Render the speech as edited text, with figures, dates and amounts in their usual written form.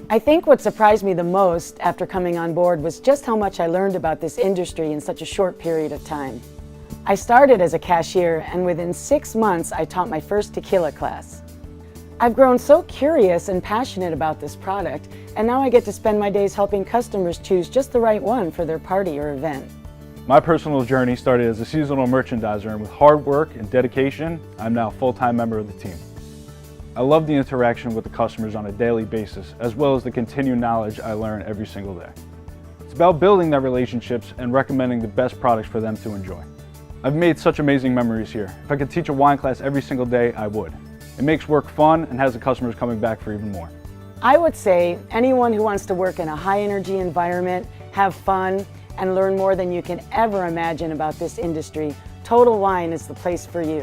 I think what surprised me the most after coming on board was just how much I learned about this industry in such a short period of time. I started as a cashier, and within 6 months I taught my first tequila class. I've grown so curious and passionate about this product, and now I get to spend my days helping customers choose just the right one for their party or event. My personal journey started as a seasonal merchandiser, and with hard work and dedication, I'm now a full-time member of the team. I love the interaction with the customers on a daily basis, as well as the continued knowledge I learn every single day. It's about building their relationships and recommending the best products for them to enjoy. I've made such amazing memories here. If I could teach a wine class every single day, I would. It makes work fun and has the customers coming back for even more. I would say anyone who wants to work in a high-energy environment, have fun, and learn more than you can ever imagine about this industry, Total Wine is the place for you.